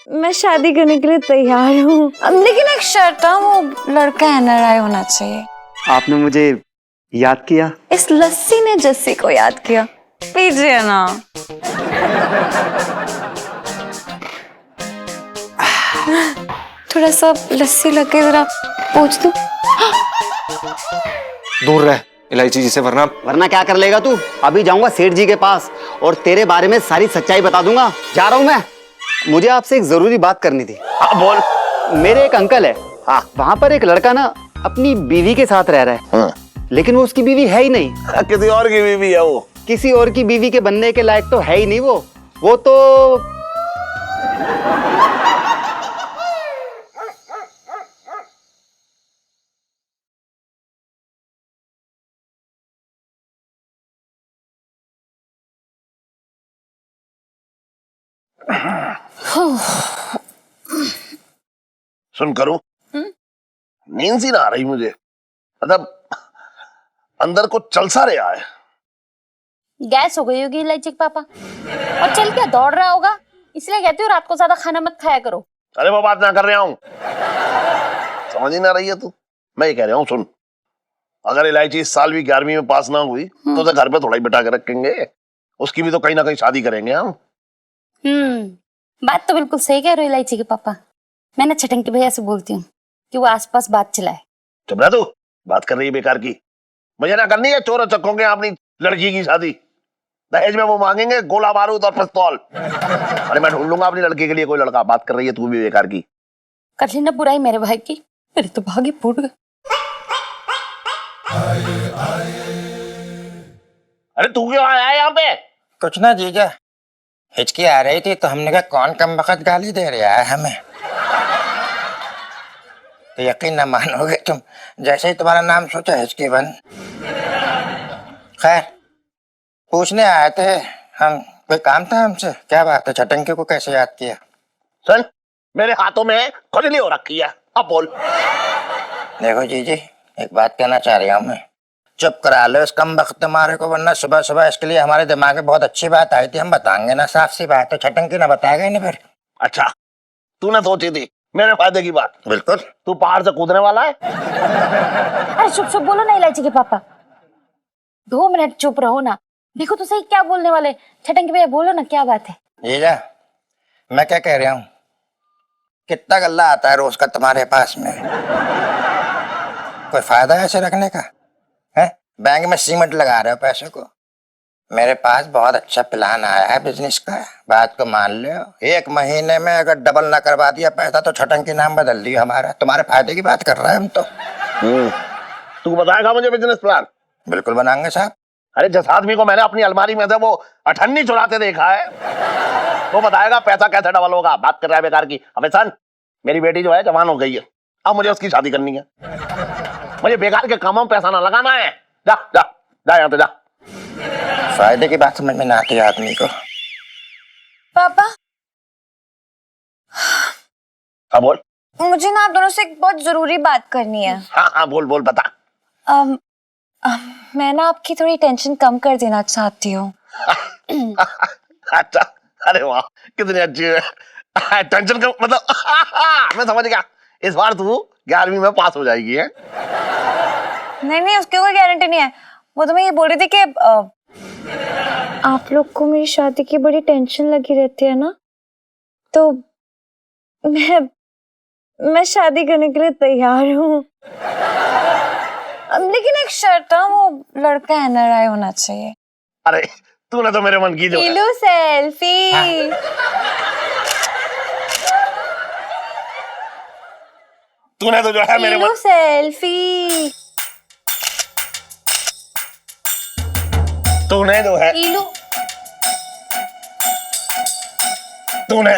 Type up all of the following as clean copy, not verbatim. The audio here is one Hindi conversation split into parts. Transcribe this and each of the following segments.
मैं शादी करने के लिए तैयार हूँ, लेकिन एक शर्त है, वो लड़का एनआरआई होना चाहिए। आपने मुझे याद किया। इस लस्सी ने जस्सी को याद किया, पीजिए ना। थोड़ा सा लस्सी लगे, जरा पूछ दूं। दूर रह इलायची जी से, वरना क्या कर लेगा तू? अभी जाऊंगा सेठ जी के पास और तेरे बारे में सारी सच्चाई बता दूंगा। जा रहा हूँ मैं। मुझे आपसे एक जरूरी बात करनी थी। हाँ बोल। मेरे एक अंकल है, हाँ, वहाँ पर एक लड़का ना अपनी बीवी के साथ रह रहा है। हाँ। लेकिन वो उसकी बीवी है ही नहीं। किसी और की बीवी है वो। किसी और की बीवी के बनने के लायक तो है ही नहीं वो तो सुन करूं, नींद सी ना आ रही मुझे, मतलब अंदर को चल सा रहा है। गैस हो गई होगी इलायची के पापा, और चल क्या दौड़ रहा होगा, इसलिए कहती हूँ रात को ज्यादा खाना मत खाया करो। अरे वो बात ना कर रहा हूँ, समझ ही ना रही है तू। मैं ये कह रहा हूँ, सुन, अगर इलायची इस साल भी 11वीं में पास ना हुई तो उसे घर पे थोड़ा ही बिठा के रखेंगे, उसकी भी तो कहीं ना कहीं शादी करेंगे हम। बात तो बिल्कुल सही कह रहे हो इलायची के पापा। मैं ना छटंकी भैया से बोलती हूँ कि वो आसपास बात चलाए। चुप रह तू, बात कर रही है बेकार की। मुझे ना करनी है चोर चक्कों अपनी लड़की की शादी। दहेज में वो मांगेंगे गोला बारूद और पिस्तौल। अरे मैं ढूंढ लूंगा अपनी लड़की के लिए कोई लड़का। बात कर रही है तू भी बेकार की। कर ली ना बुराई मेरे भाई की, मेरे तो भागी फूट गए। अरे तू क्यों आया है यहाँ पे? कुछ ना जीजा, हिचकी आ रही थी तो हमने कहा कौन कम वक्त गाली दे रहा है हमें। तो यकीन ना मानोगे तुम, जैसे ही तुम्हारा नाम सोचा हिचकी बंद। खैर पूछने आए थे हम, कोई काम था हमसे? क्या बात है, छटंकी को कैसे याद किया? सुन, मेरे हाथों में खुजली हो रखी है, अब बोल। देखो जीजी, एक बात कहना चाह रही हूँ मैं, चुप करा लो इस कम वक्त तुम्हारे को, वरना सुबह सुबह इसके लिए हमारे दिमाग में बहुत अच्छी बात आई थी, हम बताएंगे ना, साफ सी बात है। छटंकी ना बताएगा ही नहीं फिर। अच्छा, तूने सोची थी मेरे फायदे की बात? बिल्कुल। तू पहाड़ से कूदने वाला है? अरे चुप चुप बोलो ना इलायची के पापा, 2 मिनट चुप रहो ना। देखो तो सही क्या बोलने वाले। छटंकी भैया बोलो ना, क्या बात है? जीजा, मैं क्या कह रहा हूँ, कितना गल्ला आता है रोज का तुम्हारे पास में? कोई फायदा है ऐसे रखने का? है बैंक में सीमेंट लगा रहे हो पैसे को। मेरे पास बहुत अच्छा प्लान आया है बिजनेस का, बात को मान लो। 1 महीने में अगर डबल ना करवा दिया पैसा तो छटंकी नाम बदल दिया हमारा। तुम्हारे फायदे की बात कर रहा है हम तो। तू बताएगा मुझे बिजनेस प्लान? बिल्कुल बनाएंगे साहब। अरे जिस आदमी को मैंने अपनी अलमारी में से वो अठन्नी चुराते देखा है, वो बताएगा पैसा कैसे डबल होगा। बात कर रहा है बेकार की। अबे सन, मेरी बेटी जो है जवान हो गई है, अब मुझे उसकी शादी करनी है। मुझे बेकार के कामों में पैसा ना लगाना है। जा जा जा, यहाँ पे जा। फायदे की बात समझ में ना आती आदमी को। पापा, हाँ बोल। मुझे ना आप दोनों से एक बहुत जरूरी बात करनी है। हाँ हाँ बोल बोल, बता। मैं ना आपकी थोड़ी टेंशन कम कर देना चाहती हूँ। अच्छा, अरे वाह, कितनी अच्छी है। टेंशन का मतलब मैं समझ गया, इस बार तू 11वीं में पास हो जाएगी है? नहीं, उसकी कोई गारंटी नहीं है। वो तो मैं ये बोल रही थी कि आप लोग को मेरी शादी की बड़ी टेंशन लगी रहती है ना, तो मैं शादी करने के लिए तैयार हूँ। लेकिन एक शर्त है, वो लड़का एनआरआई होना चाहिए। अरे तूने तो मेरे मन की जो है। लो सेल्फी। तूने तो जो है मेरे मन। सेल्फी। तूने जो है, इलू तूने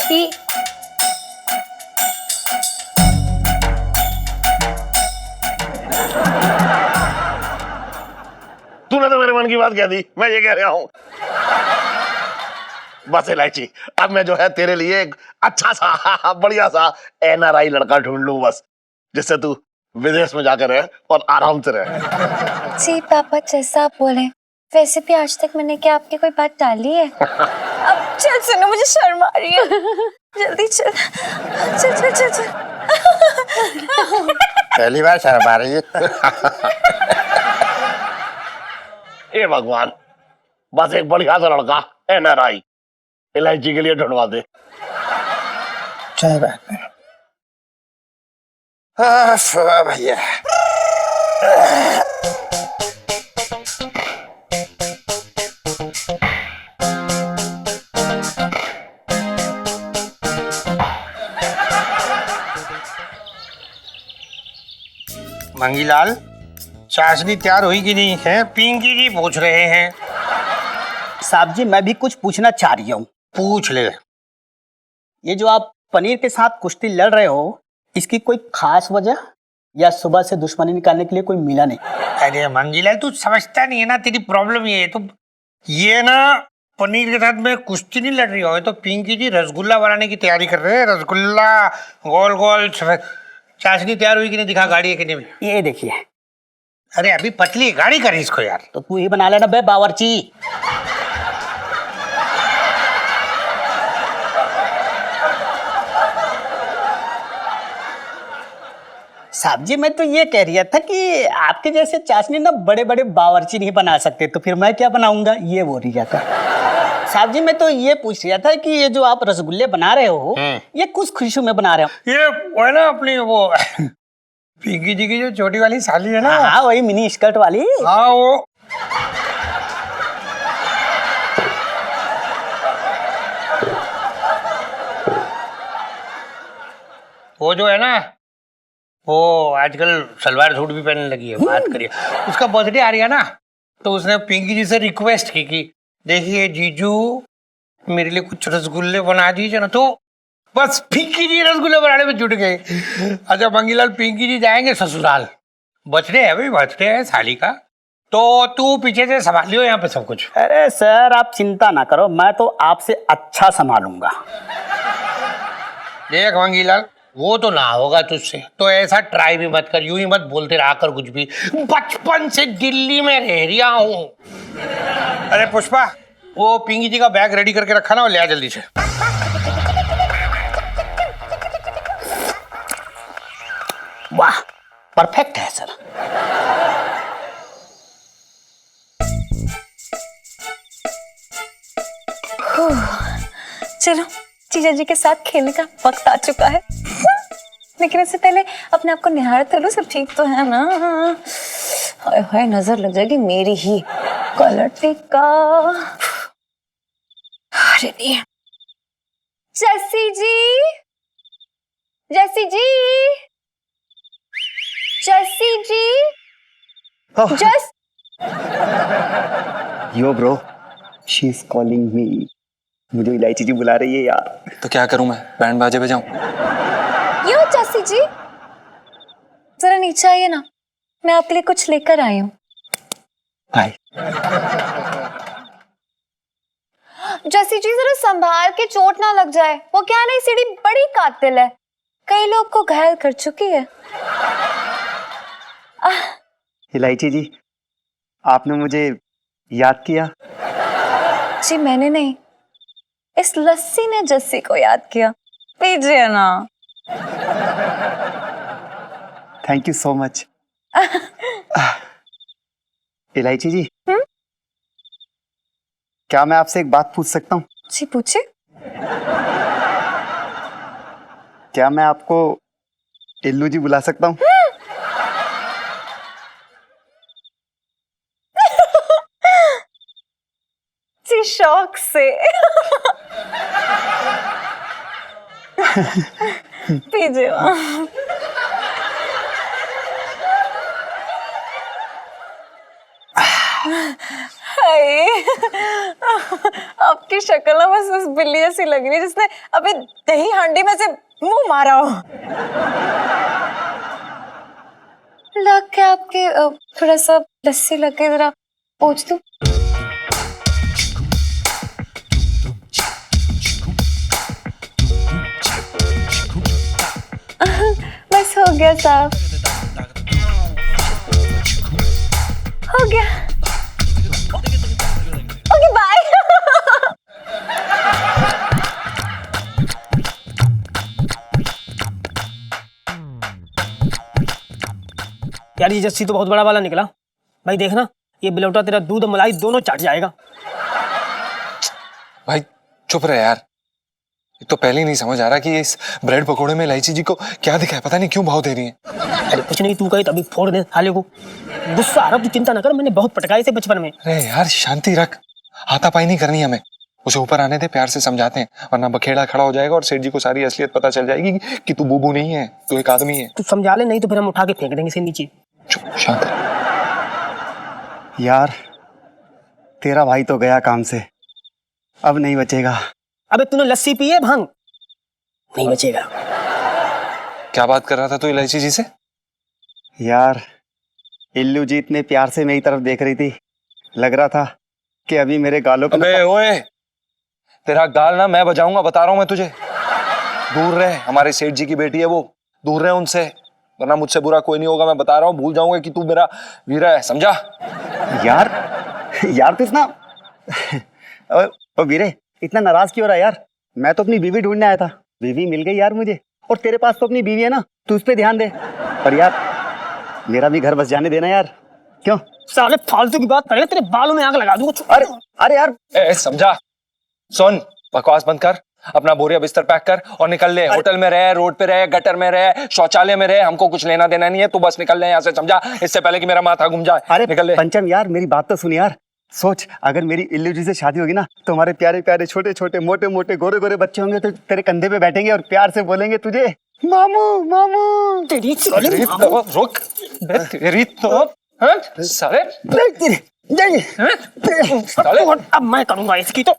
तूने तो मेरे मन की बात कह दी। मैं ये कह रहा हूँ, बस इलायची, अब मैं जो है तेरे लिए एक अच्छा सा बढ़िया सा एनआरआई लड़का ढूंढ लूं बस, जिससे तू विदेश में जाकर रहे और आराम से रहे। जी पापा, जैसा आप बोले। वैसे भी आज तक मैंने क्या आपकी कोई बात टाली है? अब चल सुनो, मुझे शर्म आ रही है। जल्दी चल चल चल चल चल। पहली बार शर्मा रही है। हे भगवान, बस एक बढ़िया सा लड़का NRI इलायची के लिए ढूंढवा दे। सही बात है। हाँ, भैया मंगीलाल, चाशनी तैयार हुई कि नहीं है? पिंकी जी पूछ रहे हैं। साहब जी, मैं भी कुछ पूछना चाह रही हूँ। पूछ ले। ये जो आप पनीर के साथ कुश्ती लड़ रहे हो, इसकी कोई खास वजह या सुबह से दुश्मनी निकालने के लिए कोई मिला नहीं? अरे मंगीलाल, तू समझता नहीं है ना, तेरी प्रॉब्लम ये है। तो ये ना पनीर के साथ में कुश्ती नहीं लड़ रही हो, तो पिंकी जी रसगुल्ला बनाने की तैयारी कर रहे हैं। रसगुल्ला गोल गोल चाशनी तैयार हुई कि नहीं? दिखा गाड़ी है कि नहीं? ये देखिए। अरे अभी पतली गाड़ी कर इसको यार। तो तू ही बना लेना बे बावर्ची। साहब जी, मैं तो ये कह रहा था कि आपके जैसे चाशनी ना बड़े बड़े बावर्ची नहीं बना सकते, तो फिर मैं क्या बनाऊंगा, ये बोल रहा था। साहब जी, मैं तो ये पूछ रहा था कि ये जो आप रसगुल्ले बना रहे हो, ये कुछ खुशी में बना रहे हो? ये वो है ना अपनी वो पिंकी जी की जो छोटी वाली साली है ना। हाँ, वही मिनी स्कर्ट वाली। हाँ, वो जो है ना, वो आजकल सलवार सूट भी पहनने लगी है। बात करिए, उसका बर्थडे आ रही है ना, तो उसने पिंकी जी से रिक्वेस्ट की कि देखिए जीजू, मेरे लिए कुछ रसगुल्ले बना दीजिए ना। तो बस पिंकी जी रसगुल्ले बनाने में जुट गए। अच्छा मंगीलाल, पिंकी जी जाएंगे ससुराल, बर्थडे है भाई, बर्थडे है साली का, तो तू पीछे से संभालियो यहाँ पे सब कुछ। अरे सर, आप चिंता ना करो, मैं तो आपसे अच्छा संभालूंगा। देख मंगीलाल, वो तो ना होगा तुझसे, तो ऐसा ट्राई भी मत कर, यूं ही मत बोलते रहा कर कुछ भी। बचपन से दिल्ली में रह रहा हूँ। अरे पुष्पा, वो पिंकी जी का बैग रेडी करके रखा ना, वो ले आ जल्दी से। वाह, परफेक्ट है सर। चलो, जीजा जी के साथ खेलने का वक्त आ चुका है। लेकिन इससे पहले अपने आप को निहार तो लो, सब ठीक तो है ना? हाय हाय, नजर लग जाएगी मेरी ही। कलर टिक्का। अरे नहीं। जैसी जी, जैसी जी, जैसी जी, जस। यो bro, she is calling me. मुझे इलायची जी बुला रही है यार। तो क्या करूं मैं, बैंड बाजे पे जाऊं? यो जैसी जी, जरा नीचे आइए ना, मैं आपके लिए कुछ लेकर आई हूँ। बाय। जैसी जी, जरा संभाल के, चोट ना लग जाए। वो क्या नहीं, सीढ़ी बड़ी कातिल है, कई लोग को घायल कर चुकी है। इलायची जी, आपने मुझे याद किया? जी मैंने नहीं, इस लस्सी ने जस्सी को याद किया। पीजिए ना। Thank you so much. इलायची जी, क्या मैं आपसे एक बात पूछ सकता हूँ? जी पूछिए। क्या मैं आपको इल्लू जी बुला सकता हूँ? जी शौक से। पीजिए। हाय, आपकी शक्ल ना बस उस बिल्ली जैसी लग रही है जिसने अभी दही हांडी में से मुंह मारा हो। लग के आपके थोड़ा सा लस्सी लग के जरा पोंछ दूं। बस हो गया साहब, हो गया। Okay bye. यार ये जस्सी तो बहुत बड़ा वाला निकला भाई, देखना ये बिलौटा तेरा दूध और मलाई दोनों चाट जाएगा। भाई चुप रहे यार, एक तो पहले ही नहीं समझ आ रहा कि इस ब्रेड पकोड़े में इलायची जी को क्या दिखा है, पता नहीं क्यों भाव दे रही है। अरे कुछ नहीं, तू कहे तभी फोड़ दे हाले को। गुस्सा आ रहा, तू चिंता ना कर, मैंने बहुत पटकाए थे बचपन में। अरे यार शांति रख, हाथापाई नहीं करनी हमें, उसे ऊपर आने दे, प्यार से समझाते हैं, वरना बखेड़ा खड़ा हो जाएगा और सेठ जी को सारी असलियत पता चल जाएगी कि तू बूबू नहीं है, तू एक आदमी है। तू समझा ले, नहीं तो फिर हम उठा के फेंक देंगे इसे नीचे। चुप शांत रह। यार तेरा भाई तो गया काम से, अब नहीं बचेगा। अबे तूने लस्सी पी है भांग, नहीं बचेगा। क्या बात कर रहा था तू इलायची जी से? यार इल्लू जी इतने प्यार से मेरी तरफ देख रही थी, लग रहा था कि अभी मेरे गालों पे अबे ओए, तेरा गाल ना मैं बजाऊंगा, बता रहा हूं मैं तुझे। दूर रहे, हमारे सेठ जी की बेटी है वो, दूर रहे उनसे, वरना मुझसे बुरा कोई नहीं होगा, मैं बता रहा हूँ, भूल जाऊंगा कि तू मेरा वीरा है, समझा? यार यार तू इतना ओ वीरे इतना नाराज क्यों हो रहा है यार? मैं तो अपनी बीवी ढूंढने आया था, बीवी मिल गई यार मुझे, और तेरे पास तो अपनी बीवी है ना, तू उस पे ध्यान दे। पर यार मेरा भी घर बस जाने देना यार, क्यों? साले फालतू की बात करेगा, तेरे बालों में आग लगा दूंगा। अरे अरे यार समझा? सुन, बकवास बंद कर, अपना बोरिया बिस्तर पैक कर और निकल ले। होटल में रहे, रोड पे रहे, गटर में रहे, शौचालय में रहे, हमको कुछ लेना देना नहीं है, तू बस निकल ले यहाँ से, समझा? इससे पहले कि मेरा माथा घूम जाए। अरे निकल ले। पंचम यार मेरी बात तो सुन यार, सोच अगर मेरी इल्लू जी से शादी होगी ना तो हमारे प्यारे प्यारे छोटे छोटे मोटे मोटे गोरे गोरे बच्चे होंगे, तो तेरे कंधे पे बैठेंगे और प्यार से बोलेंगे तुझे मामू मामू। तेरी तेरी तो रुक, तेरी तो हाँ? साले साले अब मैं करूंगा इसकी तो।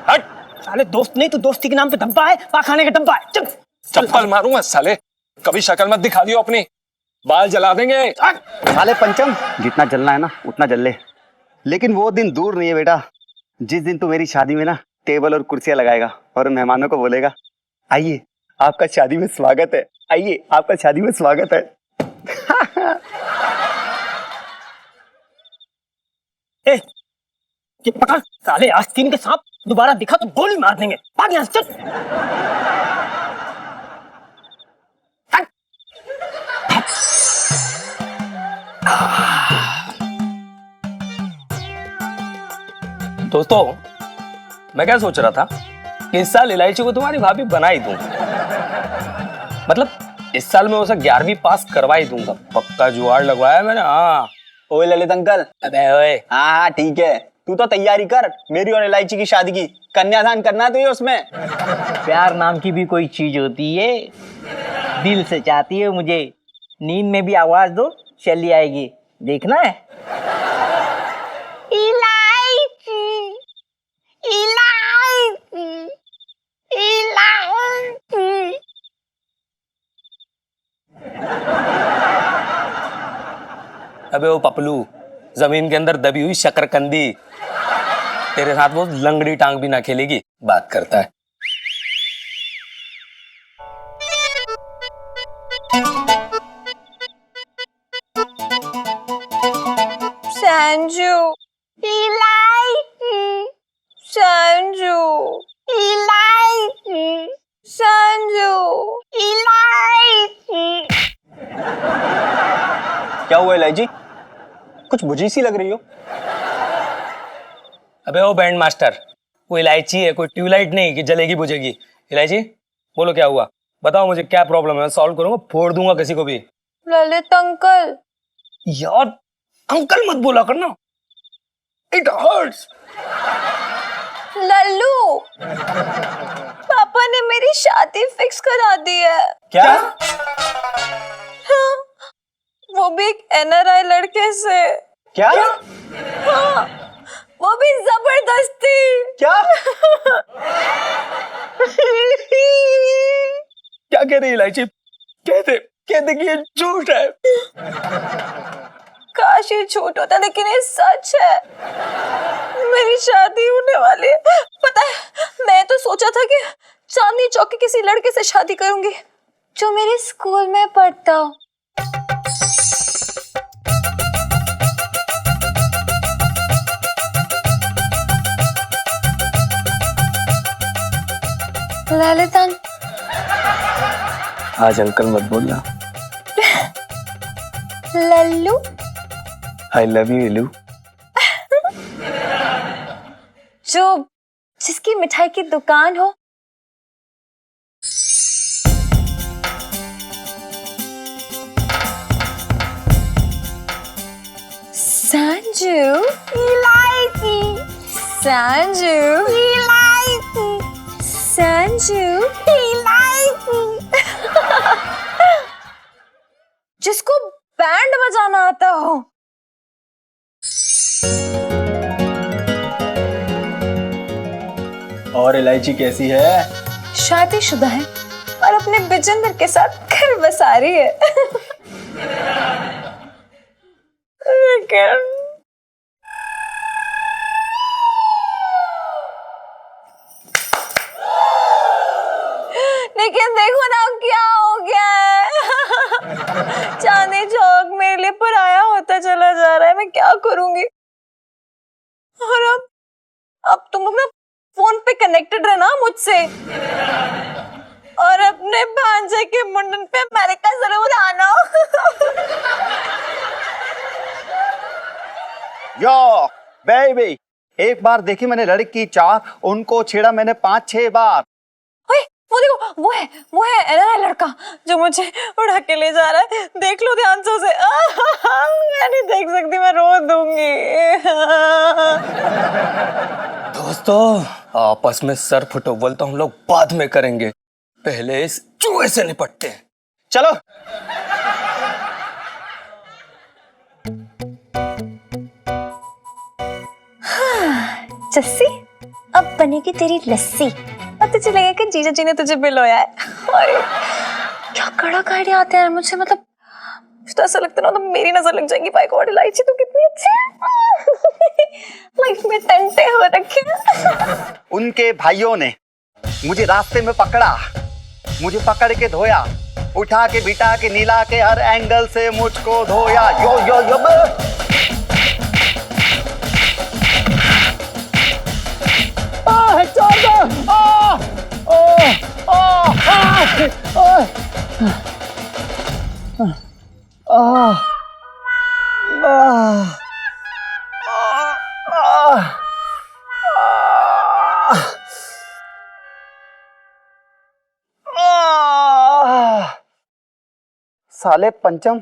हट। साले दोस्त नहीं, तू दोस्ती के नाम पे डब्बा है, पाखाने का डब्बा है। चल चप्पल मारूंगा साले, कभी शक्ल मत दिखा दियो अपनी, बाल जला देंगे। साले पंचम जितना जलना है ना उतना जल ले, लेकिन वो दिन दूर नहीं है बेटा जिस दिन तू मेरी शादी में ना टेबल और कुर्सियां लगाएगा और मेहमानों को बोलेगा आइए आपका शादी में स्वागत है, आइए आपका शादी में स्वागत है। ए, ये पकड़ साले, आस्तीन के सांप दोबारा दिखा तो गोली मार देंगे। भाग यहाँ से, चल। दोस्तों मैं क्या सोच रहा था कि इस साल इलायची को तुम्हारी भाभी बना ही दूं, मतलब इस साल मैं उसे 11वीं पास करवा ही दूंगा, पक्का जुगाड़ लगवाया मैंने। हाँ ओए ललित अंकल। अबे ओए, हाँ ठीक है, तू तो तैयारी कर मेरी और इलायची की शादी की, कन्यादान करना तो ये उसमें। प्यार नाम की भी कोई चीज होती है, दिल से चाहती है मुझे, नींद में भी आवाज दो चली आएगी, देखना है। इलायची इलायची इलायची। अबे वो पपलू, जमीन के अंदर दबी हुई शकरकंदी, तेरे साथ वो लंगड़ी टांग भी ना खेलेगी, बात करता है। संजू इलायची संजू इलायची संजू। इलायची। क्या हुआ इलायची, कुछ बुझी सी लग रही हो? अबे वो बैंड मास्टर, वो इलायची है, कोई ट्यूबलाइट नहीं कि जलेगी बुझेगी। इलायची बोलो क्या हुआ, बताओ मुझे क्या प्रॉब्लम है, मैं सॉल्व करूंगा, फोड़ दूंगा किसी को भी। ललित अंकल। यार अंकल मत बोला करना, इट हर्ट्स। लल्लू, पापा ने मेरी शादी फिक्स करा दी है। क्या? हाँ, वो भी एक NRI लड़के से। क्या? हाँ, वो भी जबरदस्ती। क्या? क्या कह रही है इलायची, कहते कि ये झूठ है। काश ये झूठ होता, लेकिन ये सच है, मेरी शादी होने वाली है। पता है मैं तो सोचा था कि चांदनी चौक के किसी लड़के से शादी करूंगी जो मेरे स्कूल में पढ़ता हो। ललिता आज अंकल मत बोलना। लल्लू आई लव यू इलू। जो जिसकी मिठाई की दुकान हो। संजू इलायची, संजू इलायची, संजू इलायची। जिसको बैंड बजाना आता हो। और इलायची कैसी है? शादीशुदा है और अपने बिजेंद्र के साथ घर बसा रही है। लेकिन देखो ना क्या हो गया है। चांदनी चौक मेरे लिए पराया होता चला जा रहा है। मैं क्या करूंगी? और अब तुम अपना फोन पे कनेक्टेड रहना मुझसे और अपने भांजे के मुंडन पे अमेरिका जरूर आना। यो बेबी, एक बार देखी मैंने लड़की 4, उनको छेड़ा मैंने 5-6 बार। ओए, वो देखो, वो है एनआरआई लड़का जो मुझे उड़ा के ले जा रहा है। देख लो ध्यान से उसे। मैं नहीं देख सकती, मैं रो दूंगी। दोस्तों, आपस में सर फुटबॉल तो हम लोग बाद में करेंगे, पहले इस चूहे से निपटते हैं। चलो। जस्सी, अब बनेगी तेरी लस्सी। अब तुझे लगेगा कि जीजा जी ने तुझे बिलोया है। अरे क्या कड़क आइडिया आते हैं मुझे। मतलब तो ऐसा लगता है ना, तो मेरी नजर लग जाएगी। भाई गॉड, इलायची तो कितनी अच्छी है। लाइफ में टंटे हो रखे हैं। उनके भाइयों ने मुझे रास्ते में पकड़ा, मुझे पकड़ के धोया, उठा के बिठा के नीला के हर एंगल से मुझको धोया। यो यो यो साले पंचम,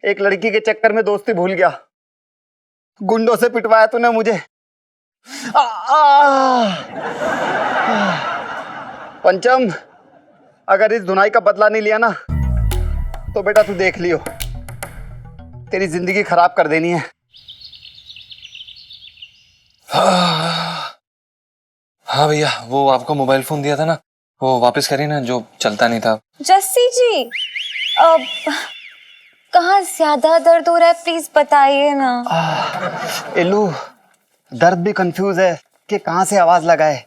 एक लड़की के चक्कर में दोस्ती भूल गया। गुंडों से पिटवाया तूने मुझे। पंचम, अगर इस धुनाई का बदला नहीं लिया ना, तो बेटा तू देख लियो, तेरी जिंदगी खराब कर देनी है। हाँ भैया, वो आपको मोबाइल फोन दिया था ना, वो वापस करिए ना, जो चलता नहीं था। जस्सी जी, अब कहाँ ज्यादा दर्द हो रहा है, प्लीज बताइए ना। एलू, दर्द भी कंफ्यूज है कि कहाँ से आवाज लगाए।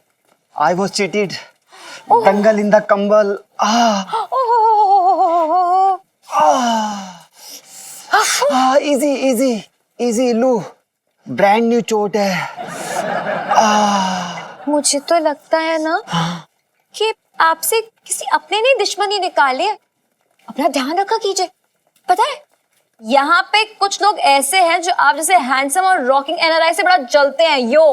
आई वॉज चीटेड, दंगल इन द कंबल। इजी इजी इजी एलू, ब्रांड न्यू चोट है। मुझे तो लगता है ना कि आपसे किसी अपने ने दुश्मनी निकाली है। अपना ध्यान रखा कीजिए। पता है, यहाँ पे कुछ लोग ऐसे हैं जो आप जैसे हैंडसम और रॉकिंग एनआरआई से बड़ा जलते हैं। यो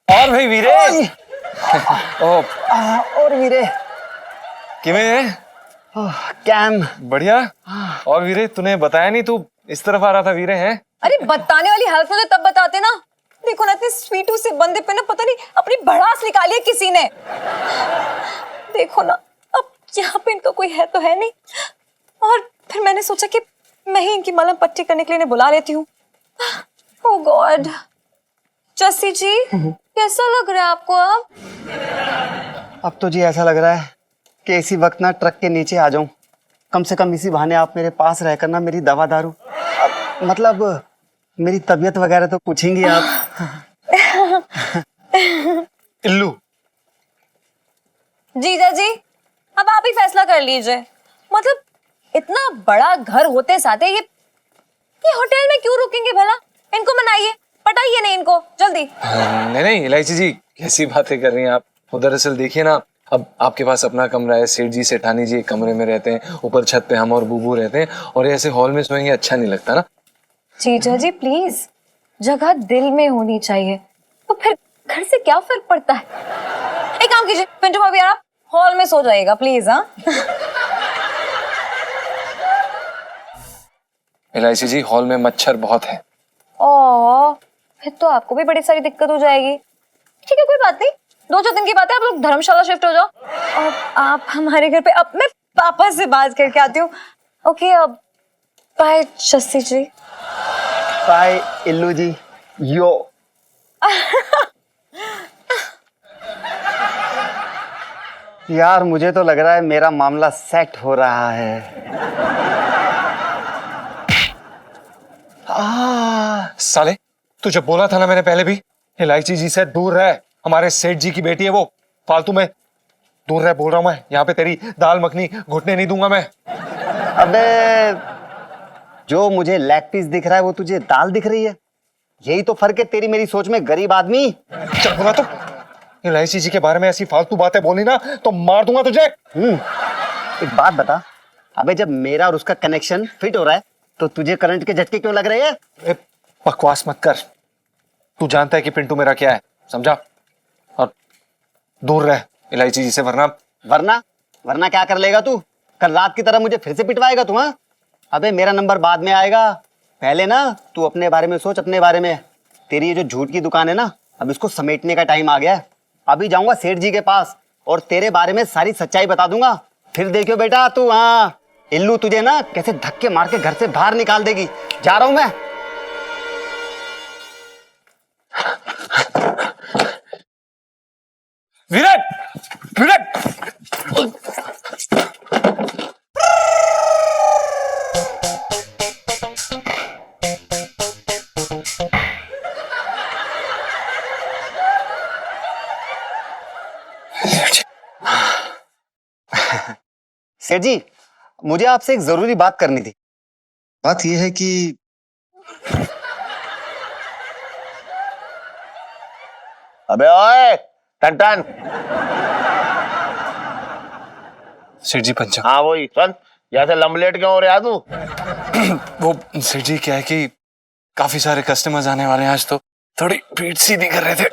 और भाई वीरे। और वीरे किवें? कैम बढ़िया। और वीरे, तूने बताया नहीं, तू इस तरफ आ रहा था वीरे है? अरे बताने वाली हालत में तो तब बताते ना। देखो ना, इतने स्वीटू से बंदे पे ना पता नहीं अपनी भड़ास निकाली है किसी ने। देखो ना, अब यहाँ पे इनका कोई है तो है नहीं। और फिर मैंने सोचा कि मैं ही इनकी मलहम पट्टी करने के लिए इन्हें बुला लेती हूँ। ओह गॉड। जस्सी जी, कैसा लग रहा है आपको अब तो जी ऐसा लग रहा है कि इसी वक्त ना ट्रक के नीचे आ जाऊं। कम से कम इसी बहाने आप मेरे पास रहकर ना मेरी दवा दारू, मतलब मेरी तबीयत वगैरह तो पूछेंगी आप। इल्लू। जीजा जी, अब आप ही फैसला कर लीजिए। मतलब इतना बड़ा घर होते साथे ये होटल में क्यों रुकेंगे भला? इनको मनाइए, पटाइए नहीं इनको जल्दी। नहीं नहीं इलायची जी, कैसी बातें कर रही हैं आप। वो दरअसल देखिए ना, अब आपके पास अपना कमरा है, सेठ जी सेठानी जी एक कमरे में रहते हैं, ऊपर छत पे हम और बूबू रहते हैं, और ऐसे हॉल में सोएंगे अच्छा नहीं लगता ना। जीजा जी प्लीज, जगह दिल में होनी चाहिए, तो फिर घर से क्या फर्क पड़ता है। एक काम कीजिए पिंटू भाभी, आप हॉल में सो जाइएगा प्लीज। हाँ इलायची जी, हॉल में मच्छर बहुत है। ओ, फिर तो आपको भी बड़ी सारी दिक्कत हो जाएगी। ठीक है कोई बात नहीं, 2-4 दिन की बात है, आप लोग धर्मशाला शिफ्ट हो जाओ और आप हमारे घर पे। अब मैं पापा से बात करके आती हूँ। ओके, अब बाय शशि जी। बाय इल्लू जी। यो यार मुझे तो लग रहा है मेरा मामला सेट हो रहा है। साले, तुझे बोला था ना मैंने पहले भी, इलायची जी से दूर रह। हमारे सेठ जी की बेटी है वो, फालतू में दूर रह बोल रहा हूं मैं। यहाँ पे तेरी दाल मखनी घुटने नहीं दूंगा मैं। अबे जो मुझे लेग पीस दिख रहा है वो तुझे दाल दिख रही है। यही तो फर्क है तेरी मेरी सोच में, गरीब आदमी। चल बोला तो, इलायची जी के बारे में ऐसी फालतू बातें बोली ना तो मार दूंगा तुझे। एक बात बता, अबे जब मेरा और उसका कनेक्शन फिट हो रहा है तो तुझे करंट के झटके क्यों लग रहे हैं? ए, बकवास मत कर। तू जानता है कि पिंटू मेरा क्या है, समझा? और दूर रह इलायची जी से, वरना वरना क्या कर लेगा तू? कल रात की तरह मुझे फिर से पिटवाएगा तू? हाँ, अबे मेरा नंबर बाद में आएगा, पहले ना तू अपने बारे में सोच, अपने बारे में। तेरी ये जो झूठ की दुकान है ना, अब इसको समेटने का टाइम आ गया है। अभी जाऊंगा सेठ जी के पास और तेरे बारे में सारी सच्चाई बता दूंगा। फिर देखियो बेटा तू, हाँ इल्लू तुझे ना कैसे धक्के मार के घर से बाहर निकाल देगी। जा रहा हूं मैं। विराट विराट, सेठ जी, मुझे आपसे एक जरूरी बात करनी थी। बात यह है कि अबे ओए टन टन। सेठ जी पंचा। हाँ वही सुन, जैसे लंबलेट क्यों हो रहा तू? वो सेठ जी क्या है कि काफी सारे कस्टमर्स आने वाले हैं आज, तो थोड़ी पीठ सीधी कर रहे थे।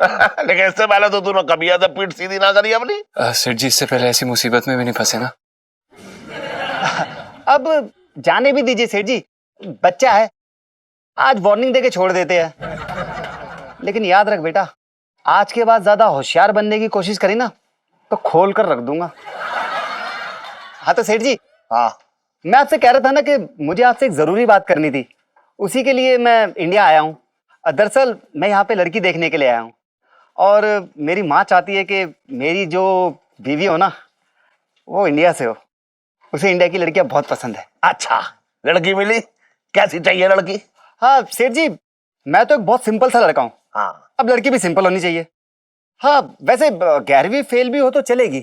लेकिन इससे पहले तो तूने कभी ऐसे पीठ सीधी ना करी अपनी। सेठ जी, इससे पहले ऐसी मुसीबत में भी नहीं फंसे ना। अब जाने भी दीजिए सेठ जी, बच्चा है, आज वार्निंग देके छोड़ देते हैं। लेकिन याद रख बेटा, आज के बाद ज्यादा होशियार बनने की कोशिश करी ना तो खोल कर रख दूंगा। हाँ तो सेठ जी, हाँ मैं आपसे कह रहा था ना कि मुझे आपसे एक जरूरी बात करनी थी, उसी के लिए मैं इंडिया आया हूँ। दरअसल मैं यहाँ पे लड़की देखने के लिए आया हूँ और मेरी माँ चाहती है कि मेरी जो बीवी हो ना वो इंडिया से हो। उसे इंडिया की लड़कियां बहुत पसंद है। अच्छा, लड़की मिली? कैसी चाहिए लड़की? हाँ सेठ जी, मैं तो एक बहुत सिंपल सा लड़का हूँ। हाँ अब लड़की भी सिंपल होनी चाहिए। हाँ वैसे 11वीं फेल भी हो तो चलेगी,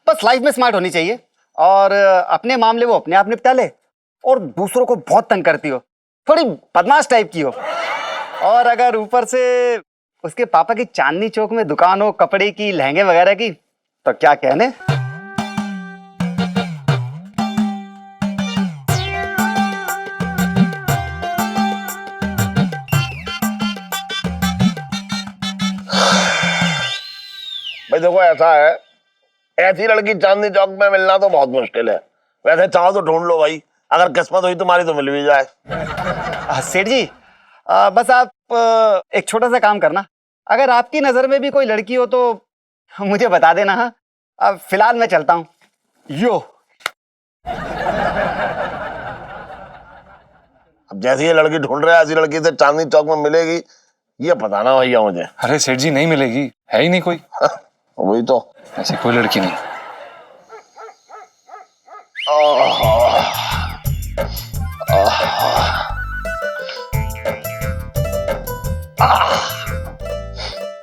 बस लाइफ में स्मार्ट होनी चाहिए और अपने मामले वो अपने आप निपटा ले और दूसरों को बहुत तंग करती हो, थोड़ी बदमाश टाइप की हो। और अगर ऊपर से उसके पापा की चांदनी चौक में दुकान हो कपड़े की, लहंगे वगैरह की, तो क्या कहने। भाई देखो ऐसा है, ऐसी लड़की चांदनी चौक में मिलना तो बहुत मुश्किल है। वैसे चाहो तो ढूंढ लो भाई, अगर किस्मत हुई तुम्हारी तो मिल भी जाए। सेठ जी, बस आप एक छोटा सा काम करना, अगर आपकी नजर में भी कोई लड़की हो तो मुझे बता देना। हाँ अब फिलहाल मैं चलता हूँ। यो अब जैसी ये लड़की ढूंढ रहा है ऐसी लड़की से चांदनी चौक में मिलेगी ये पता ना भैया मुझे। अरे सेठ जी, नहीं मिलेगी, है ही नहीं कोई। वही तो, ऐसी कोई लड़की नहीं।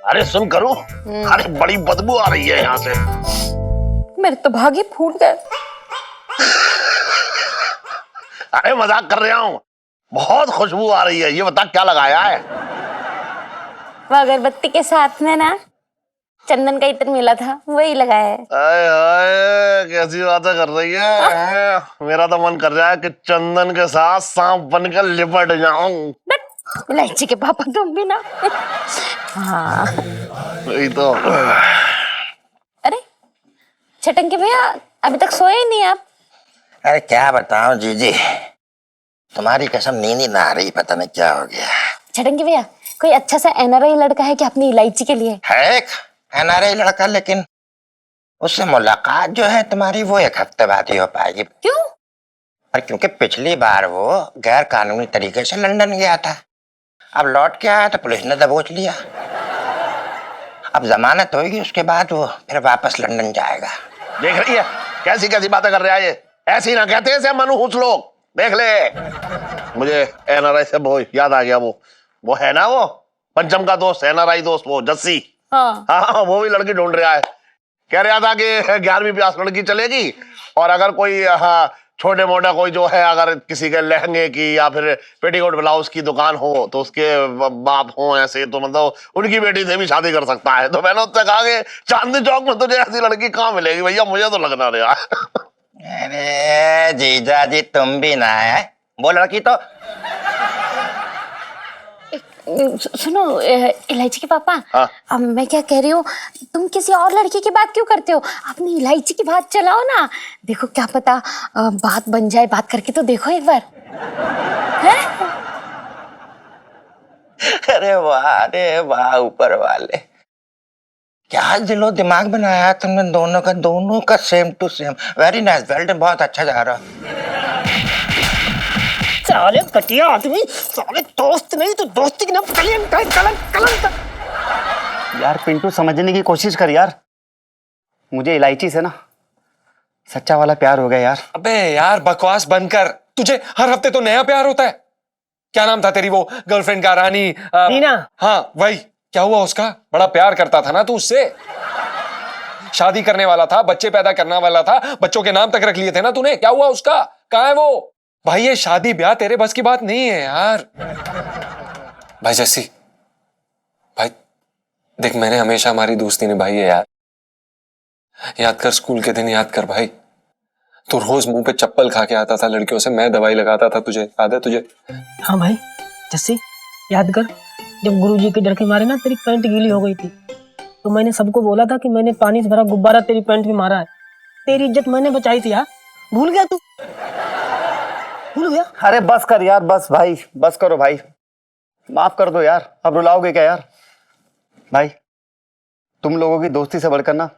अरे सुन करो, अरे बड़ी बदबू आ रही है यहाँ से। मेरे तो भागी फूट गए। अरे मजाक कर रहा हूँ, बहुत खुशबू आ रही है। ये बता क्या लगाया है? वो अगरबत्ती के साथ में ना चंदन का इत्र मिला था, वही लगाया है। आए हाय, कैसी बातें कर रही है। मेरा तो मन कर रहा है कि चंदन के साथ सांप बनकर लिपट जाऊं। इलायची के पापा तुम भी ना। हाँ। वही तो। अरे छटंकी भैया, अभी तक सोए ही नहीं आप? अरे क्या बताऊं जीजी, तुम्हारी कसम नींद ही ना आ रही, पता नहीं क्या हो गया। छटंकी भैया, कोई अच्छा सा एनआरआई लड़का है कि अपनी इलायची के लिए? है एक एनआरआई लड़का, लेकिन उससे मुलाकात जो है तुम्हारी वो 1 हफ्ते बाद ही हो पाएगी। क्यों? और क्योंकि पिछली बार वो गैर कानूनी तरीके से लंदन गया था, अब लौट के आया तो पुलिस ने दबोच लिया। अब जमानत होगी, उसके बाद वो फिर वापस लंदन जाएगा। देख रही है कैसी कैसी बातें कर रहा है ये। ऐसी ना कहते हैं मनु हुस लोग। देख ले, मुझे एनआरआई से वो याद आ गया। वो है ना, वो पंचम का दोस्त, एनआरआई दोस्त, वो जस्सी। हाँ, वो भी लड़की ढूंढ रहा है। कह रहा था कि 11वीं पास लड़की चलेगी, और अगर कोई छोटे मोटा कोई जो है, अगर किसी के लहंगे की या फिर पेटीकोट ब्लाउज की दुकान हो तो उसके बाप हो ऐसे, तो मतलब उनकी बेटी से भी शादी कर सकता है। तो मैंने उससे कहा कि चांदनी चौक में तुझे ऐसी लड़की कहाँ मिलेगी भैया, मुझे तो लगना नहीं यार। अरे जीजा जी तुम भी ना है, वो लड़की तो सुनो इलायची के पापा। हाँ? अब मैं क्या कह रही हूँ, तुम किसी और लड़की की बात क्यों करते हो? अपनी इलायची की बात चलाओ ना। देखो क्या पता बात बन जाए, बात करके तो देखो एक बार। है? अरे वाह ऊपर वाले, क्या दिलो दिमाग बनाया तुमने दोनों का same to same. Very nice, well done, बहुत अच्छा जा रहा। साले घटिया आदमी, साले दोस्त नहीं तो दोस्ती की ना कलंक। यार पिंटू समझने की कोशिश कर यार, मुझे इलायची से ना सच्चा वाला प्यार हो गया यार। अबे यार बकवास बंद कर, तुझे हर हफ्ते तो नया प्यार होता है। क्या नाम था तेरी वो गर्लफ्रेंड का, रानी? रीना। हाँ वही, क्या हुआ उसका? बड़ा प्यार करता था ना तू उससे, शादी करने वाला था, बच्चे पैदा करने वाला था, बच्चों के नाम तक रख लिए थे ना तूने। क्या हुआ उसका? कहाँ है वो? भाई ये शादी ब्याह तेरे बस की बात नहीं है यार। भाई जस्सी, भाई देख, मैंने हमेशा हमारी दोस्ती निभाई है यार। याद कर स्कूल के दिन, याद कर भाई, तू रोज मुंह पे चप्पल खा के आता था लड़कियों से, मैं दवाई लगाता था तुझे, याद है तुझे? हाँ भाई जस्सी, याद कर जब गुरुजी के डर के मारे ना तेरी पैंट गीली हो गई थी, तो मैंने सबको बोला था कि मैंने पानी से भरा गुब्बारा तेरी पैंट में मारा है। तेरी इज्जत मैंने बचाई थी यार, भूल गया तू? भूल गया? अरे बस कर यार, बस भाई, बस करो भाई, माफ कर दो यार। अब रुलाओगे क्या यार? भाई तुम लोगों की दोस्ती से बढ़कर ना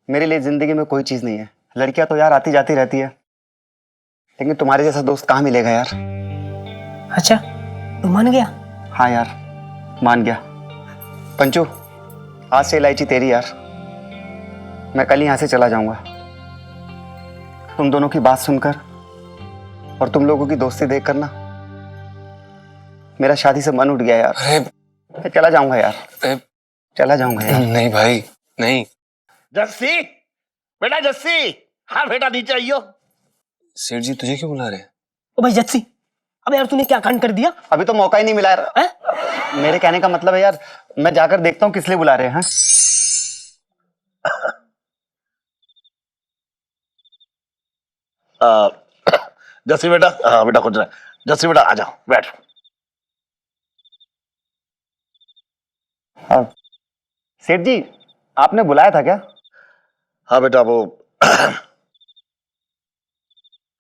मेरे लिए जिंदगी में कोई चीज नहीं है। लड़कियां तो यार आती जाती रहती है, लेकिन तुम्हारे जैसा दोस्त कहाँ मिलेगा यार। अच्छा तू मान गया? हाँ यार मान गया। पंचू आज से इलायची तेरी यार, मैं कल ही यहाँ से चला जाऊंगा। तुम दोनों की बात सुनकर और तुम लोगों की दोस्ती देखकर ना मेरा शादी से मन उठ गया यार। अरे मैं चला जाऊंगा यार, चला जाऊंगा यार। नहीं भाई नहीं। जस्सी, बेटा जस्सी, हाँ बेटा नीचे आइयो। सेठ जी तुझे क्यों बुला रहे हैं? ओ भाई जस्सी, अब यार तूने क्या कांड कर दिया? अभी तो मौका ही नहीं मिला यार। मेरे कहने का मतलब है यार, मैं जाकर देखता हूँ किस लिए बुला रहे हैं। जस्सी बेटा, हाँ बेटा कुछ नहीं। जस्सी बेटा आ जाओ, बैठ। हाँ सेठ जी, आपने बुलाया था क्या? हाँ बेटा, वो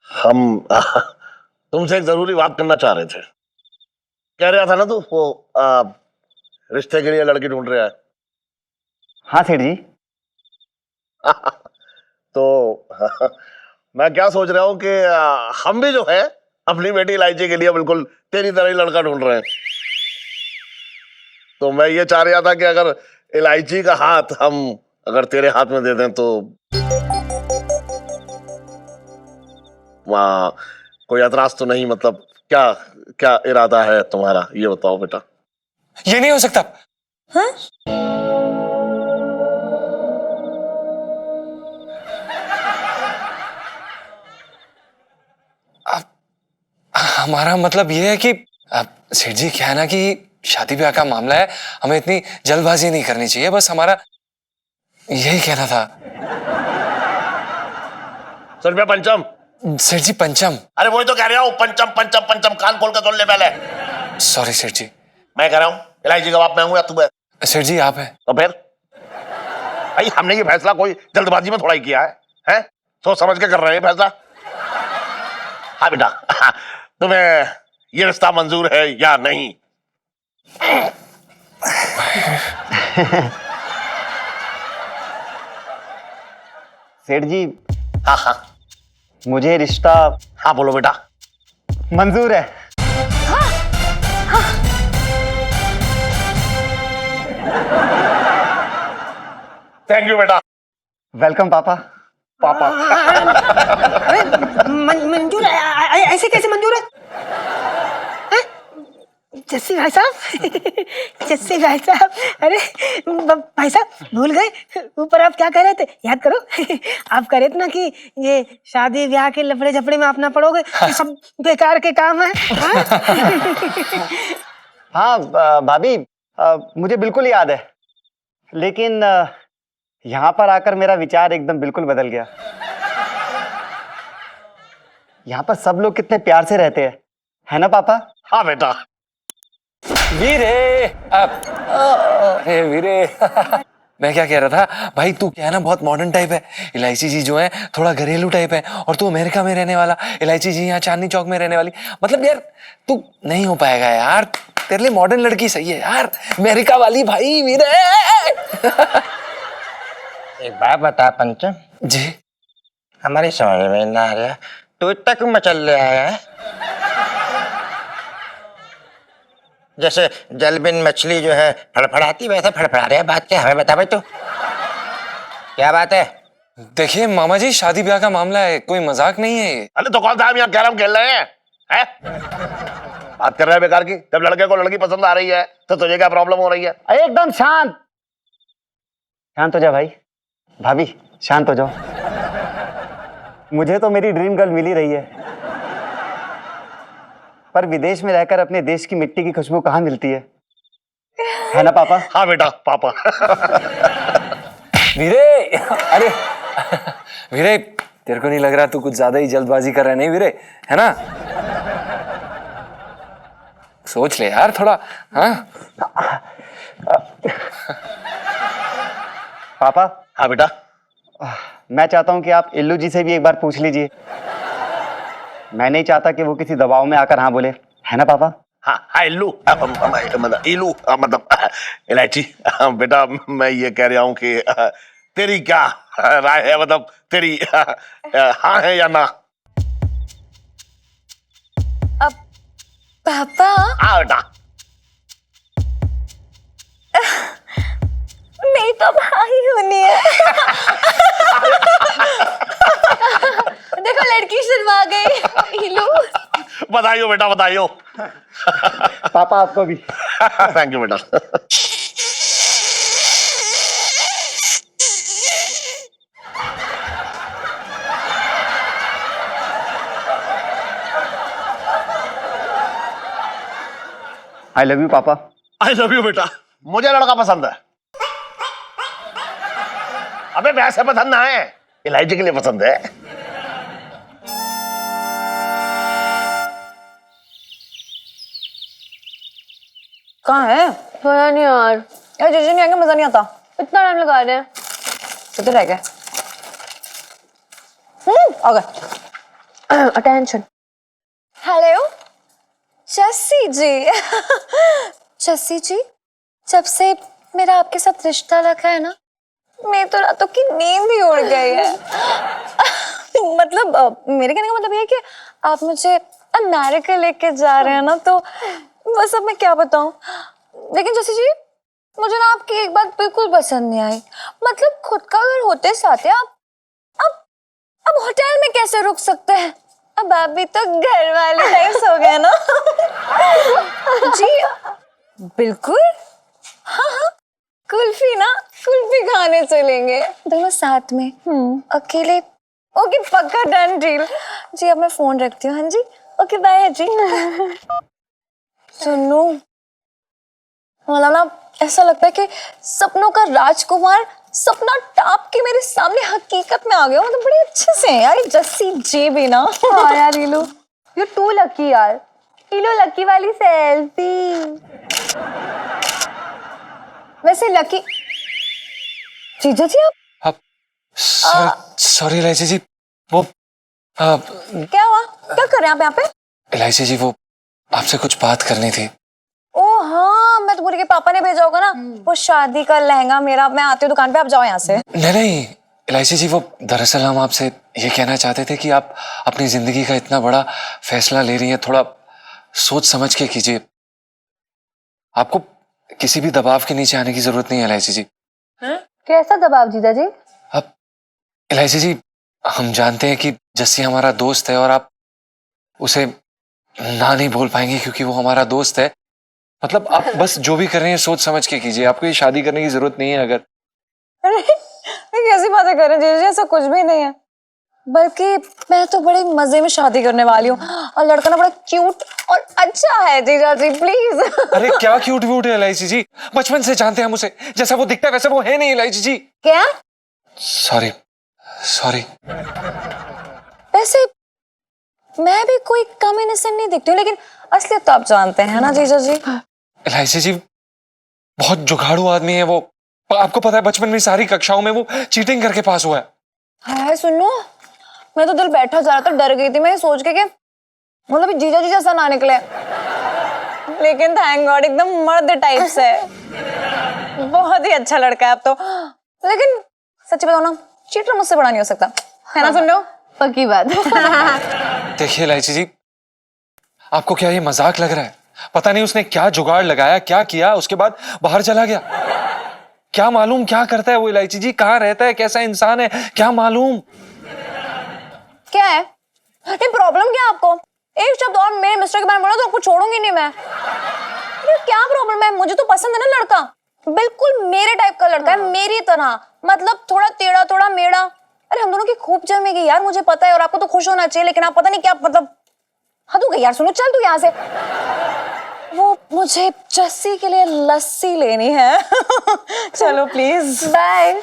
हम तुमसे एक जरूरी बात करना चाह रहे थे। कह रहा था ना तू वो रिश्ते के लिए लड़की ढूंढ रहा है। हाँ सेठ जी। तो मैं क्या सोच रहा हूँ कि हम भी जो है अपनी बेटी इलायची के लिए बिल्कुल तेरी तरह ही लड़का ढूंढ रहे हैं। तो मैं ये चाह रहा था कि अगर इलायची का हाथ हम अगर तेरे हाथ में दे दें तो वहाँ कोई एतराज तो नहीं? मतलब क्या क्या इरादा है तुम्हारा, ये बताओ बेटा। ये नहीं हो सकता। हाँ? हमारा मतलब ये है कि सेठ जी क्या है ना कि शादी ब्याह का मामला है, हमें इतनी जल्दबाजी नहीं करनी चाहिए, बस हमारा यही कहना था। 100 रुपया पंचम। सेठ जी पंचम। अरे वही तो कह रहा हूँ, पंचम पंचम पंचम, कान खोल कर सुन ले पहले। सॉरी सेठ जी। मैं कह रहा हूँ इलायची कबाब मैं हूँ या तू है? सेठ जी आप हैं। तो फिर भाई हमने ये फैसला कोई जल्दबाजी में थोड़ा ही किया है? सोच समझ के कर रहे हैं फैसला। हाँ बेटा, तुम्हें ये रिश्ता मंजूर है या नहीं? सेठ जी हाँ हाँ मुझे रिश्ता हाँ बोलो बेटा। मंजूर है। थैंक यू बेटा। वेलकम पापा। पापा मंजूर है? ऐसे कैसे मंजूर है? जस्सी भाई साहब, जस्सी भाई साहब, अरे भाई साहब भूल गए ऊपर आप क्या कह रहे थे, याद करो। आप कह रहे थे ना कि ये शादी ब्याह के लफड़े झपड़े में आप ना पड़ोगे, ये सब बेकार के काम है। हाँ भाभी, मुझे बिल्कुल याद है, लेकिन यहाँ पर आकर मेरा विचार एकदम बिल्कुल बदल गया। यहाँ पर सब लोग कितने प्यार से रहते हैं, है ना पापा? हाँ बेटा। वीरे अरे वीरे मैं क्या कह रहा था भाई, तू क्या है ना बहुत मॉडर्न टाइप है, इलायची जी जो है थोड़ा घरेलू टाइप है, और तू अमेरिका में रहने वाला, इलायची जी यहाँ चांदनी चौक में रहने वाली। मतलब यार तू नहीं हो पाएगा यार, तेरे लिए मॉडर्न लड़की सही है यार, अमेरिका वाली भाई वीरे। एक बात बता पंचम जी। हमारी समझ में ना आ रहा, तू इतना क्यों मचल ले आया है? जैसे जलबिन मछली जो है फड़फड़ाती वैसे फड़फड़ा रहा है, बात क्या हमें बता भाई, तू क्या बात है? देखिए मामा जी शादी ब्याह का मामला है, कोई मजाक नहीं है ये। अरे तो कौन सा हम यहाँ कैरम खेल रहे हैं? बात कर रहे हैं बेकार की। जब लड़के को लड़की पसंद आ रही है तो तुझे क्या प्रॉब्लम हो रही है? एकदम शांत, शांत हो जा भाई। भाभी शांत हो जाओ। मुझे तो मेरी ड्रीम गर्ल मिल ही रही है, पर विदेश में रहकर अपने देश की मिट्टी की खुशबू कहाँ मिलती है ना पापा? हाँ बेटा पापा। वीरे अरे वीरे तेरे को नहीं लग रहा तू कुछ ज्यादा ही जल्दबाजी कर रहा है? नहीं वीरे, है ना? सोच ले यार थोड़ा। हाँ पापा। हाँ बेटा। मैं चाहता हूं कि आप इल्लू जी से भी एक बार पूछ लीजिए। मैं नहीं चाहता कि वो किसी दबाव में आकर हाँ बोले, है ना पापा? हाँ हाँ इल्लू मतलब इल्लू मतलब इलायची। बेटा मैं ये कह रहा हूँ कि तेरी क्या राय है, मतलब तेरी हाँ है या ना? अब पापा। हाँ बेटा। मेरी तो भाई होनी है। देखो लड़की शर्मा गई। इल्लू बधाई हो बेटा, बधाई हो। पापा आपको भी। थैंक यू बेटा। आई लव यू पापा। आई लव यू बेटा। मुझे लड़का पसंद है। अबे वैसे पसंद ना है, इलायची के लिए पसंद है। कहाँ है? पता नहीं यार, यार जीजू नहीं आएंगे, मजा नहीं आता। इतना टाइम लगा रहे हैं। किधर रह गए? आ गए। अटेंशन। हेलो जस्सी जी। जस्सी जी, जब से मेरा आपके साथ रिश्ता रखा है ना, मेरी तो रातों की नींद ही उड़ गई है। मतलब मेरे कहने का मतलब ये है कि आप मुझे अमेरिका लेके जा रहे हैं ना, तो बस अब मैं क्या बताऊं। लेकिन जस्सी जी, मुझे ना आपकी एक बात बिल्कुल पसंद नहीं आई। मतलब खुद का घर होते साथ अब होटल में कैसे रुक सकते हैं? अब आप भी तो घर वाले टाइप्स हो गए ना। जी बिल्कुल। हाँ हाँ, कुल्फी ना, कुल्फी खाने चलेंगे दोनों साथ में। अकेले? ओके पक्का, डन डील। जी अब मैं फोन रखती हूँ। हाँ जी, ओके बाय जी। सुनो, मतलब ना ऐसा लगता है कि सपनों का राजकुमार सपना टाप के मेरे सामने हकीकत में आ गया। मतलब बड़े अच्छे से है यार ये जस्सी जी भी ना। हाँ यार ये लो, यू टू लकी यार। ये लो लकी वाली सेल्फी। वैसे लकी जीजा जी आप सॉरी इलायची जी, वो क्या हुआ? क्या कर रहे हैं आप यहाँ पे? इलायची जी वो आपसे कुछ बात करनी थी। ओ हाँ, मैं तो बोली कि पापा ने भेजा होगा ना वो शादी का लहंगा मेरा। मैं आती हूँ दुकान पे, आप जाओ यहाँ से। नहीं इलायची जी, वो दरअसल हम आपसे ये कहना चाहते थे कि आप अपनी जिंदगी का इतना बड़ा फैसला ले रही हैं, थोड़ा सोच समझ के कीजिए। आपको किसी भी दबाव के नीचे आने की जरूरत नहीं है इलायची जी। कैसा दबाव जीजा जी? अब इलायची जी, हम जानते हैं कि जस्सी हमारा दोस्त है और आप उसे ना नहीं बोल पाएंगे क्योंकि वो हमारा दोस्त है। मतलब आप बस जो भी कर रहे हैं सोच समझ के कीजिए। आपको ये शादी करने की जरूरत नहीं है। अगर अरे कैसी बातें कर रहे हैं जीजा जी, ऐसा कुछ भी नहीं है। बल्कि मैं तो बड़े मजे में शादी करने वाली हूँ और लड़का ना बड़ा क्यूट और अच्छा है जीजा जी, प्लीज। अरे क्या क्यूट व्यूट है इलायची जी, बचपन से जानते हैं हम उसे। जैसा वो दिखता है वैसा वो है नहीं इलायची जी। क्या? Sorry sorry. वैसे मैं भी कोई कम इनोसेंट नहीं दिखती हूँ, लेकिन असलियत तो आप जानते हैं ना जीजा जी। इलायची जी बहुत जुगाड़ू आदमी है वो। आपको पता है बचपन में सारी कक्षाओं में वो चीटिंग करके पास हुआ है। हाय सुनो, मैं तो दिल बैठा जा रहा था, डर गई थी मैं सोच के कि मतलब जीजा जी जैसा ना निकले, लेकिन थैंक गॉड एकदम मर्द टाइप से है। बहुत ही अच्छा लड़का है अब तो। लेकिन सच्ची बताओ ना, चीटर मुझसे बड़ा नहीं हो सकता, है ना? सुन लो, पक्की बात। देखिए इलायची जी, आपको क्या ये मजाक लग रहा है? पता नहीं उसने क्या जुगाड़ लगाया, क्या किया, उसके बाद बाहर चला गया। क्या मालूम क्या करता है वो इलायची जी, कहाँ रहता है, कैसा इंसान है, क्या मालूम। क्या है ये प्रॉब्लम? क्या आपको एक शब्द और मेरे मिस्टर के बारे में बोला तो आपको छोड़ूंगी नहीं मैं। अरे क्या प्रॉब्लम है? मुझे तो पसंद है ना लड़का, बिल्कुल मेरे टाइप का लड़का है, मेरी तरह। मतलब थोड़ा टेढ़ा थोड़ा मेढ़ा। अरे हम दोनों की खूब जमेगी यार, मुझे पता है, और आपको तो खुश होना चाहिए। लेकिन आप पता नहीं क्या मतलब हद हो गई यार। सुनो, चल तू यहाँ से। वो मुझे जस्सी के लिए लस्सी लेनी है। चलो प्लीज बाय।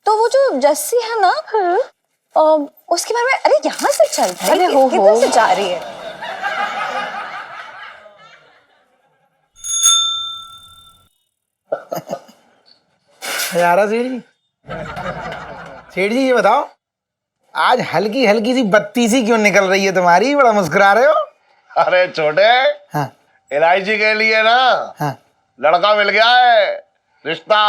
तो वो जो जस्सी है ना, उसके बारे में, अरे यहाँ से चल भाई, अरे हो किधर से जा रही है? यारा सेठ जी ये बताओ, आज हल्की हल्की सी बत्ती सी क्यों निकल रही है तुम्हारी? बड़ा मुस्कुरा रहे हो। अरे छोटे, हाँ इलायची के लिए ना हाँ लड़का मिल गया है, रिश्ता,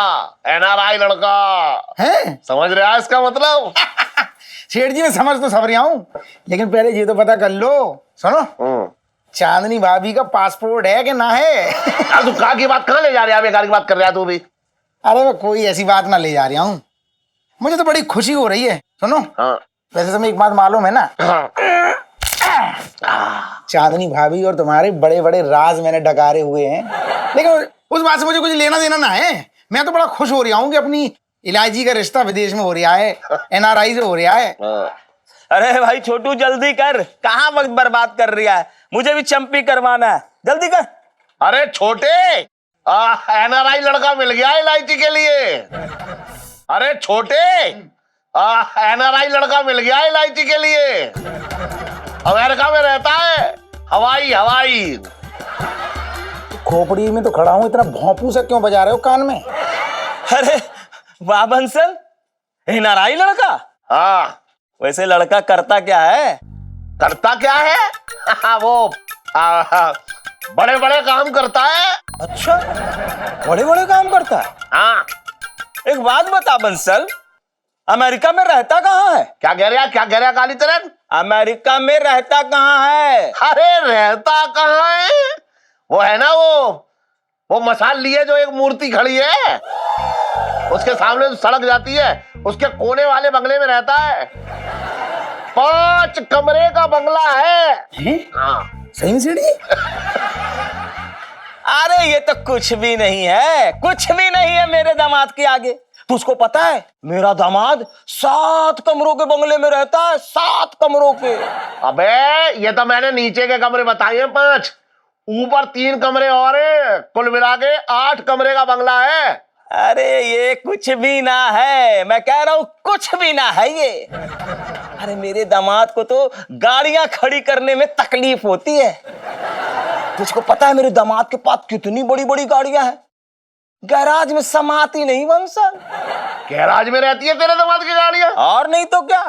NRI लड़का है। समझ रहा है इसका मतलब? सेठ जी मैं समझ तो सब रहा हूँ, लेकिन पहले ये तो पता कर लो। सुनो, चांदनी भाभी का पासपोर्ट है कि ना है? यार तू कहाँ की बात कहाँ ले जा रहा है? बेकार की बात कर रहा है तू भी। अरे मैं कोई ऐसी बात ना ले जा रहा हूँ, मुझे तो बड़ी खुशी हो रही है। सुनो, हाँ। वैसे तुम्हें एक बात मालूम है ना? चांदनी भाभी और तुम्हारे बड़े बड़े राज मैंने डकारे हुए हैं, लेकिन उस बात से मुझे कुछ लेना देना ना है। मैं तो बड़ा खुश हो रहा हूँ कि अपनी इलायची का रिश्ता विदेश में हो रहा है, NRI से हो रहा है। अरे भाई छोटू जल्दी कर, कहाँ वक्त बर्बाद कर रहा है? मुझे भी चंपी करवाना है, जल्दी कर। अरे छोटे, NRI लड़का मिल गया इलायची के लिए। अरे छोटे, NRI लड़का मिल गया इलायची के लिए। अमेरिका में रहता है, हवाई। खोपड़ी में तो खड़ा हूँ, इतना भौंपू सा क्यों बजा रहे हो कान में? अरे वाह बंसल, NRI लड़का? हाँ। वैसे लड़का करता क्या है? करता क्या है? वो बड़े बड़े काम करता है। अच्छा, बड़े बड़े काम करता है? हाँ। एक बात बता बंसल, अमेरिका में रहता कहाँ है? क्या कह रहा काली तरह? अमेरिका में रहता कहाँ है? अरे रहता कहाँ है? वो है ना वो मसाल लिए जो एक मूर्ति खड़ी है, उसके सामने जो सड़क जाती है, उसके कोने वाले बंगले में रहता है। 5 कमरे का बंगला है। हाँ। सही में सेठ जी? अरे ये तो कुछ भी नहीं है, कुछ भी नहीं है मेरे दामाद के आगे। तुझको पता है मेरा दामाद 7 कमरों के बंगले में रहता है, 7 कमरों के। अबे ये तो मैंने नीचे के कमरे बताए हैं 5, ऊपर 3 कमरे और हैं, कुल मिला के 8 कमरे का बंगला है। अरे ये कुछ भी ना है, मैं कह रहा हूं कुछ भी ना है ये। अरे मेरे दामाद को तो गाड़ियां खड़ी करने में तकलीफ होती है। तुझको पता है मेरे दामाद के पास कितनी बड़ी बड़ी गाड़ियां हैं, गैराज में समाती नहीं बंसल। गैराज में रहती है तेरे दामाद की गाड़ियां? और नहीं तो क्या।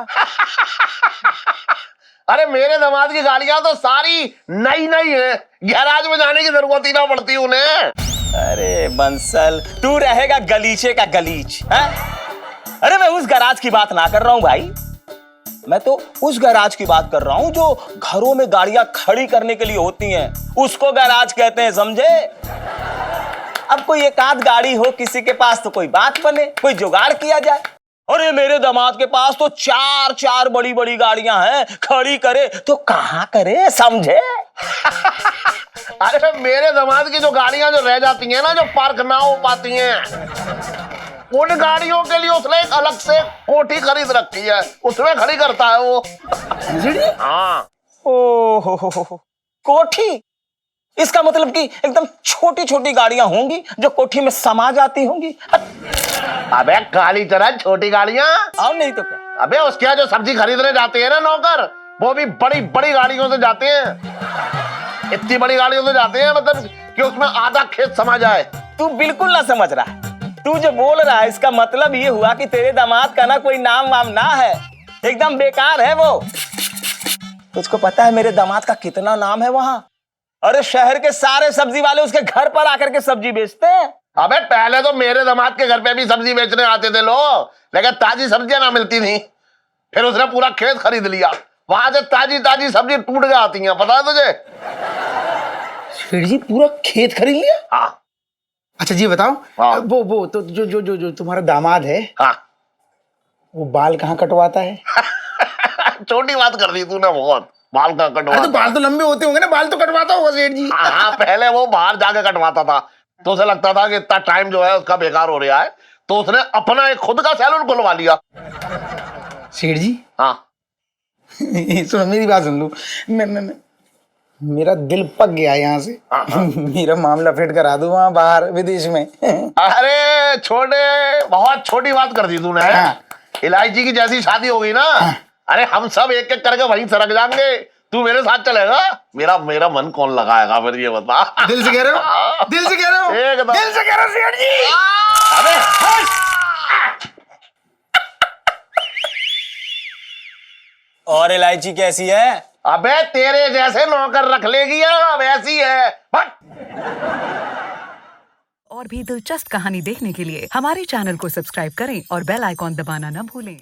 अरे मेरे दामाद की गाड़ियां तो सारी नई नई है, गैराज में जाने की जरूरत ही ना पड़ती उन्हें। अरे बंसल तू रहेगा गलीचे का गलीच है? अरे मैं उस गैराज की बात ना कर रहा हूं भाई, मैं तो उस गैराज की बात कर रहा हूं जो घरों में गाड़ियां खड़ी करने के लिए होती हैं, उसको गैराज कहते हैं, समझे? अब कोई एक आध गाड़ी हो किसी के पास तो कोई बात बने, कोई जुगाड़ किया जाए। अरे मेरे दामाद के पास तो 4 बड़ी बड़ी गाड़ियां हैं, खड़ी करे तो कहां करे, समझे? अरे मेरे दामाद की जो गाड़ियां जो रह जाती हैं ना, जो पार्क ना हो पाती हैं, उन गाड़ियों के लिए उसने एक अलग से कोठी खरीद रखी है, उसमें खड़ी करता है वो। हाँ। ओहो, कोठी? इसका मतलब कि एकदम छोटी छोटी गाड़ियां होंगी जो कोठी में समा जाती होंगी। अबे काली तरह छोटी गाड़ियां, और नहीं तो क्या। अबे उसके यहाँ जो सब्जी खरीदने जाते हैं ना नौकर, वो भी बड़ी बड़ी गाड़ियों से जाते हैं, इतनी बड़ी गाड़ियों से जाते हैं मतलब कि उसमें आधा खेत समा जाए। तू बिल्कुल ना समझ रहा है, तू जो बोल रहा है इसका मतलब ये हुआ कि तेरे दामाद का ना कोई नाम वाम ना है, एकदम बेकार है वो। तुझको पता है मेरे दामाद का कितना नाम है वहां? अरे शहर के सारे सब्जी वाले उसके घर पर आकर के सब्जी बेचते हैं। अबे पहले तो मेरे दामाद के घर पे भी सब्जी बेचने आते थे लोग, लेकिन ताजी सब्जियां ना मिलती थी, फिर उसने पूरा खेत खरीद लिया, वहां से ताजी ताजी सब्जी टूट के आती है, पता है तुझे? सेठ जी पूरा खेत खरीद लिया? हाँ। अच्छा जी बताओ, हाँ। वो तो जो तुम्हारा दामाद है, हाँ। वो बाल कहाँ कटवाता है? छोटी बात कर दी तूने बहुत, बाल कहाँ अरे तो कटवाता? बाल तो लंबे होते होंगे ना, बाल तो कटवाता होगा सेठ जी। हाँ, पहले वो बाहर जाके कटवाता था, तो उसे लगता था कि इतना टाइम जो है उसका बेकार हो रहा है, तो उसने अपना एक खुद का सैलून खुलवा लिया। सेठ जी हाँ। सुनो मेरी बात सुन लो, मैं मेरा दिल पक गया यहाँ से। मेरा मामला फिट करा दो वहाँ बाहर विदेश में। अरे छोटे, बहुत छोटी बात कर दी तूने। हाँ। इलायची की जैसी शादी होगी ना, अरे हम सब एक एक करके वहीं सरक जाएंगे, तू मेरे साथ चलेगा? मेरा मन कौन लगाएगा फिर, ये बता। दिल से कह रहे हो? दिल से कह रहे हो? एकदम। दिल से कह रहे हो सेठ जी? अबे और इलायची कैसी है? अबे तेरे जैसे नौकर रख लेगी या वैसी है। और भी दिलचस्प कहानी देखने के लिए हमारे चैनल को सब्सक्राइब करें और बेल आइकॉन दबाना न भूलें।